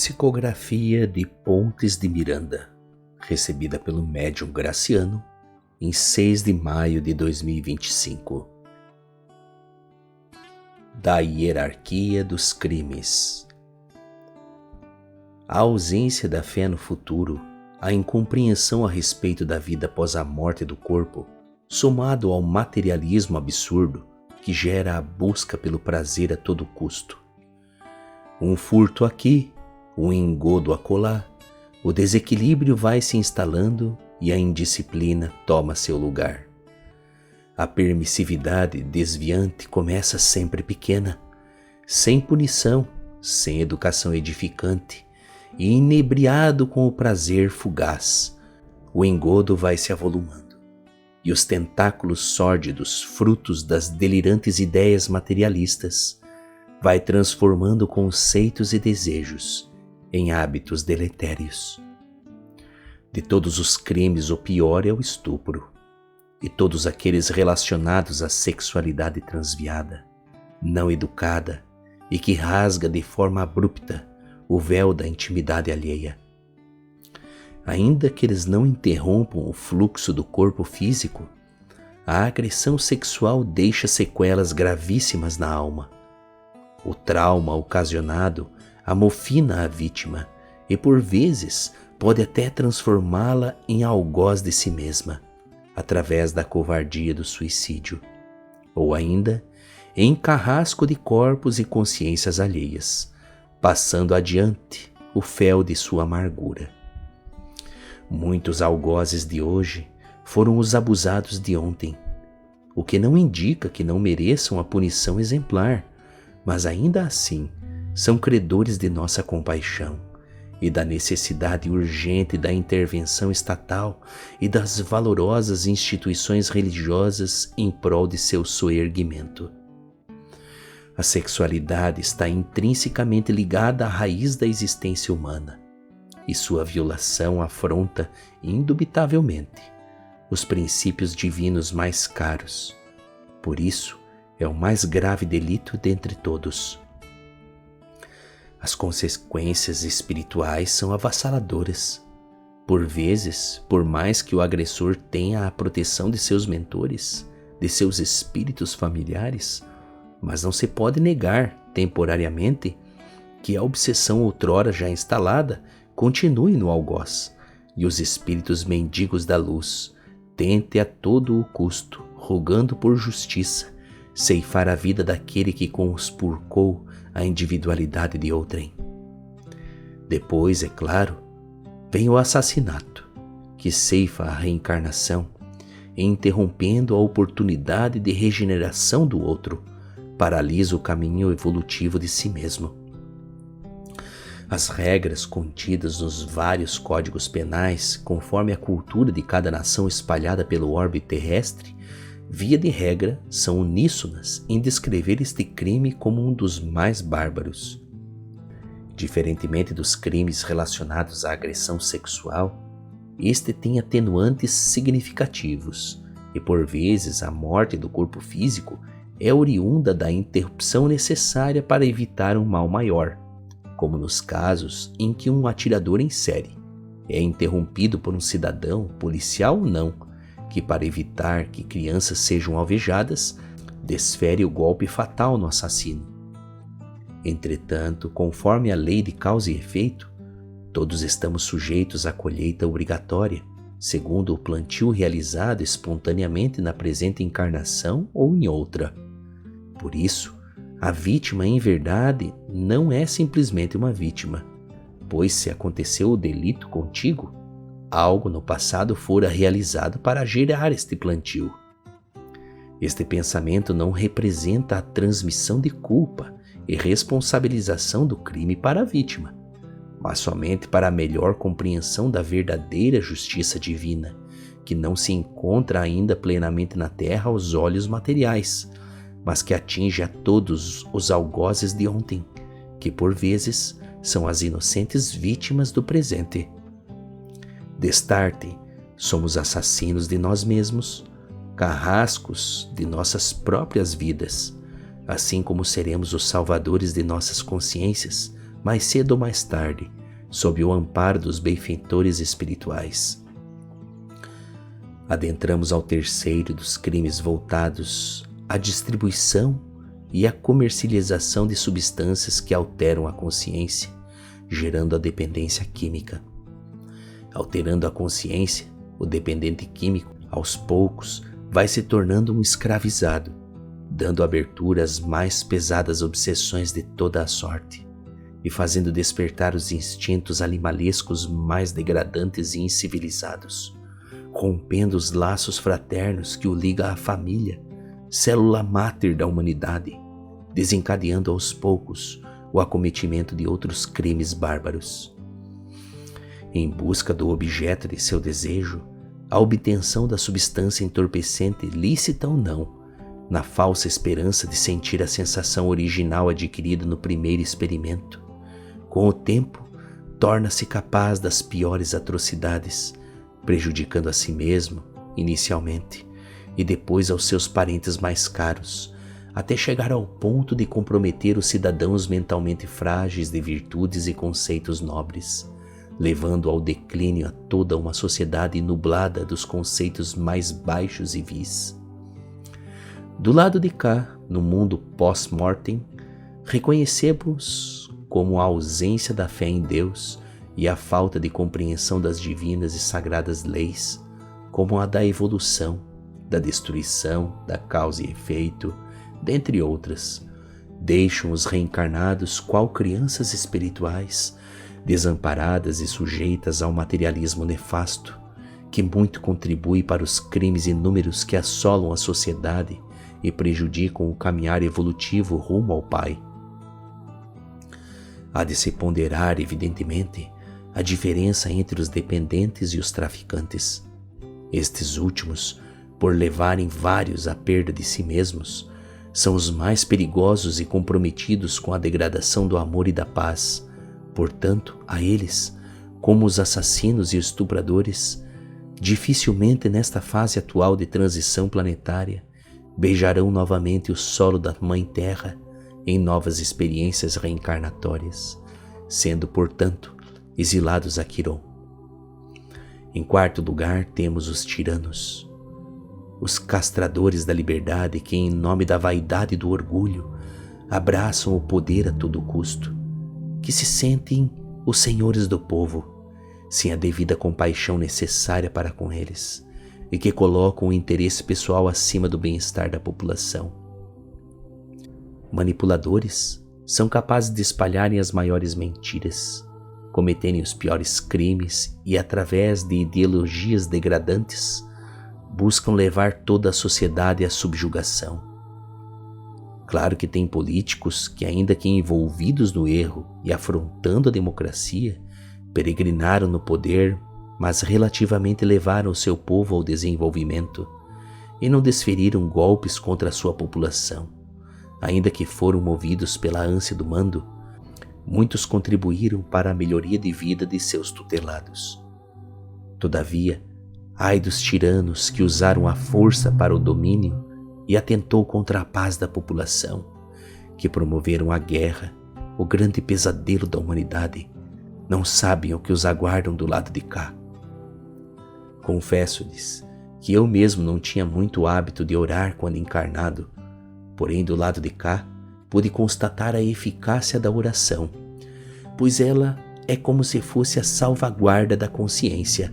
Psicografia de Pontes de Miranda, recebida pelo médium Graciano em 6 de maio de 2025. Da hierarquia dos crimes. A ausência da fé no futuro, a incompreensão a respeito da vida após a morte do corpo, somado ao materialismo absurdo que gera a busca pelo prazer a todo custo. Um furto aqui, um engodo acolá, o desequilíbrio vai se instalando e a indisciplina toma seu lugar. A permissividade desviante começa sempre pequena, sem punição, sem educação edificante e inebriado com o prazer fugaz. O engodo vai se avolumando e os tentáculos sórdidos, frutos das delirantes ideias materialistas, vai transformando conceitos e desejos em hábitos deletérios. De todos os crimes, o pior é o estupro, e todos aqueles relacionados à sexualidade transviada, não educada e que rasga de forma abrupta o véu da intimidade alheia. Ainda que eles não interrompam o fluxo do corpo físico, a agressão sexual deixa sequelas gravíssimas na alma. O trauma ocasionado amofina a vítima e, por vezes, pode até transformá-la em algoz de si mesma, através da covardia do suicídio, ou ainda em carrasco de corpos e consciências alheias, passando adiante o fel de sua amargura. Muitos algozes de hoje foram os abusados de ontem, o que não indica que não mereçam a punição exemplar, mas ainda assim são credores de nossa compaixão e da necessidade urgente da intervenção estatal e das valorosas instituições religiosas em prol de seu soerguimento. A sexualidade está intrinsecamente ligada à raiz da existência humana, e sua violação afronta, indubitavelmente, os princípios divinos mais caros. Por isso, é o mais grave delito dentre todos. As consequências espirituais são avassaladoras. Por vezes, por mais que o agressor tenha a proteção de seus mentores, de seus espíritos familiares, mas não se pode negar, temporariamente, que a obsessão outrora já instalada continue no algoz, e os espíritos mendigos da luz tentem a todo o custo, rogando por justiça, ceifar a vida daquele que conspurcou a individualidade de outrem. Depois, é claro, vem o assassinato, que ceifa a reencarnação, interrompendo a oportunidade de regeneração do outro, paralisa o caminho evolutivo de si mesmo. As regras contidas nos vários códigos penais, conforme a cultura de cada nação espalhada pelo orbe terrestre, via de regra, são uníssonas em descrever este crime como um dos mais bárbaros. Diferentemente dos crimes relacionados à agressão sexual, este tem atenuantes significativos e, por vezes, a morte do corpo físico é oriunda da interrupção necessária para evitar um mal maior, como nos casos em que um atirador em série é interrompido por um cidadão, policial ou não, que, para evitar que crianças sejam alvejadas, desfere o golpe fatal no assassino. Entretanto, conforme a lei de causa e efeito, todos estamos sujeitos à colheita obrigatória, segundo o plantio realizado espontaneamente na presente encarnação ou em outra. Por isso, a vítima, em verdade, não é simplesmente uma vítima, pois se aconteceu o delito contigo, algo no passado fora realizado para gerar este plantio. Este pensamento não representa a transmissão de culpa e responsabilização do crime para a vítima, mas somente para a melhor compreensão da verdadeira justiça divina, que não se encontra ainda plenamente na terra aos olhos materiais, mas que atinge a todos os algozes de ontem, que por vezes são as inocentes vítimas do presente. Destarte, somos assassinos de nós mesmos, carrascos de nossas próprias vidas, assim como seremos os salvadores de nossas consciências mais cedo ou mais tarde, sob o amparo dos benfeitores espirituais. Adentramos ao terceiro dos crimes voltados à distribuição e à comercialização de substâncias que alteram a consciência, gerando a dependência química. Alterando a consciência, o dependente químico, aos poucos, vai se tornando um escravizado, dando abertura às mais pesadas obsessões de toda a sorte e fazendo despertar os instintos animalescos mais degradantes e incivilizados, rompendo os laços fraternos que o liga à família, célula máter da humanidade, desencadeando aos poucos o acometimento de outros crimes bárbaros. Em busca do objeto de seu desejo, a obtenção da substância entorpecente, lícita ou não, na falsa esperança de sentir a sensação original adquirida no primeiro experimento, com o tempo, torna-se capaz das piores atrocidades, prejudicando a si mesmo, inicialmente, e depois aos seus parentes mais caros, até chegar ao ponto de comprometer os cidadãos mentalmente frágeis de virtudes e conceitos nobres, levando ao declínio a toda uma sociedade nublada dos conceitos mais baixos e vis. Do lado de cá, no mundo pós-mortem, reconhecemos como a ausência da fé em Deus e a falta de compreensão das divinas e sagradas leis, como a da evolução, da destruição, da causa e efeito, dentre outras, deixam os reencarnados qual crianças espirituais, desamparadas e sujeitas ao materialismo nefasto, que muito contribui para os crimes inúmeros que assolam a sociedade e prejudicam o caminhar evolutivo rumo ao Pai. Há de se ponderar, evidentemente, a diferença entre os dependentes e os traficantes. Estes últimos, por levarem vários à perda de si mesmos, são os mais perigosos e comprometidos com a degradação do amor e da paz. Portanto, a eles, como os assassinos e estupradores, dificilmente nesta fase atual de transição planetária, beijarão novamente o solo da Mãe Terra em novas experiências reencarnatórias, sendo, portanto, exilados a Quiron. Em quarto lugar, temos os tiranos, os castradores da liberdade que, em nome da vaidade e do orgulho, abraçam o poder a todo custo, que se sentem os senhores do povo, sem a devida compaixão necessária para com eles, e que colocam o interesse pessoal acima do bem-estar da população. Manipuladores são capazes de espalharem as maiores mentiras, cometerem os piores crimes e, através de ideologias degradantes, buscam levar toda a sociedade à subjugação. Claro que tem políticos que, ainda que envolvidos no erro e afrontando a democracia, peregrinaram no poder, mas relativamente levaram o seu povo ao desenvolvimento e não desferiram golpes contra a sua população. Ainda que foram movidos pela ânsia do mando, muitos contribuíram para a melhoria de vida de seus tutelados. Todavia, ai dos tiranos que usaram a força para o domínio e atentou contra a paz da população, que promoveram a guerra, o grande pesadelo da humanidade. Não sabem o que os aguardam do lado de cá. Confesso-lhes que eu mesmo não tinha muito hábito de orar quando encarnado, porém do lado de cá pude constatar a eficácia da oração, pois ela é como se fosse a salvaguarda da consciência,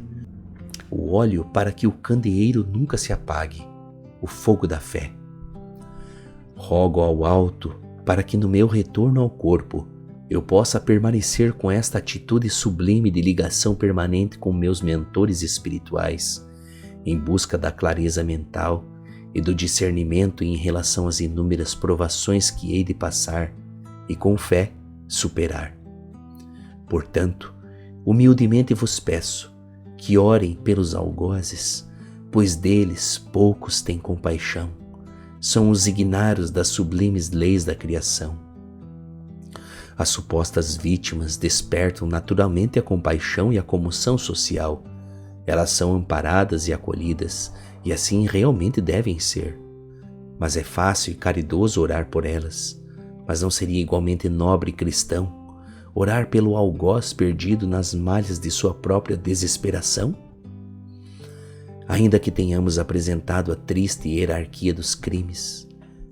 o óleo para que o candeeiro nunca se apague, o fogo da fé. Rogo ao alto para que no meu retorno ao corpo eu possa permanecer com esta atitude sublime de ligação permanente com meus mentores espirituais, em busca da clareza mental e do discernimento em relação às inúmeras provações que hei de passar e com fé superar. Portanto, humildemente vos peço que orem pelos algozes, pois deles poucos têm compaixão, são os ignários das sublimes leis da criação. As supostas vítimas despertam naturalmente a compaixão e a comoção social. Elas são amparadas e acolhidas, e assim realmente devem ser. Mas é fácil e caridoso orar por elas, mas não seria igualmente nobre e cristão Orar pelo algoz perdido nas malhas de sua própria desesperação? Ainda que tenhamos apresentado a triste hierarquia dos crimes,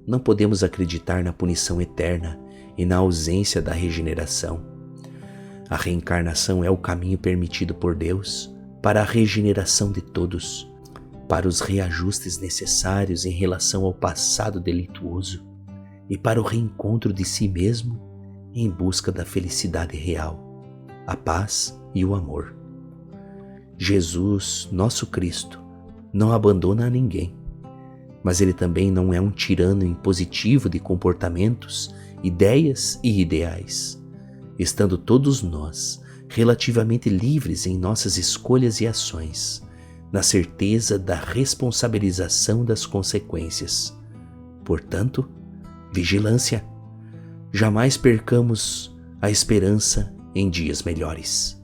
não podemos acreditar na punição eterna e na ausência da regeneração. A reencarnação é o caminho permitido por Deus para a regeneração de todos, para os reajustes necessários em relação ao passado delituoso e para o reencontro de si mesmo em busca da felicidade real, a paz e o amor. Jesus, nosso Cristo, não abandona a ninguém, mas ele também não é um tirano impositivo de comportamentos, ideias e ideais, estando todos nós relativamente livres em nossas escolhas e ações, na certeza da responsabilização das consequências. Portanto, vigilância! Jamais percamos a esperança em dias melhores.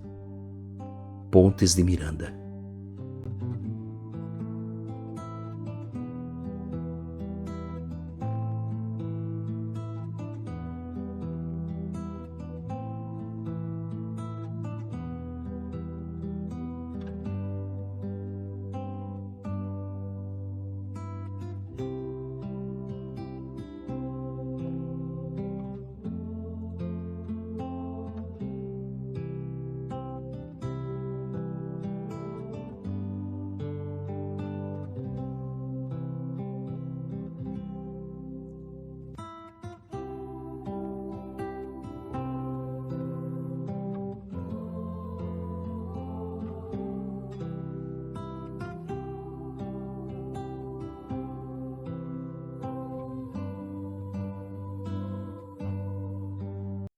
Pontes de Miranda.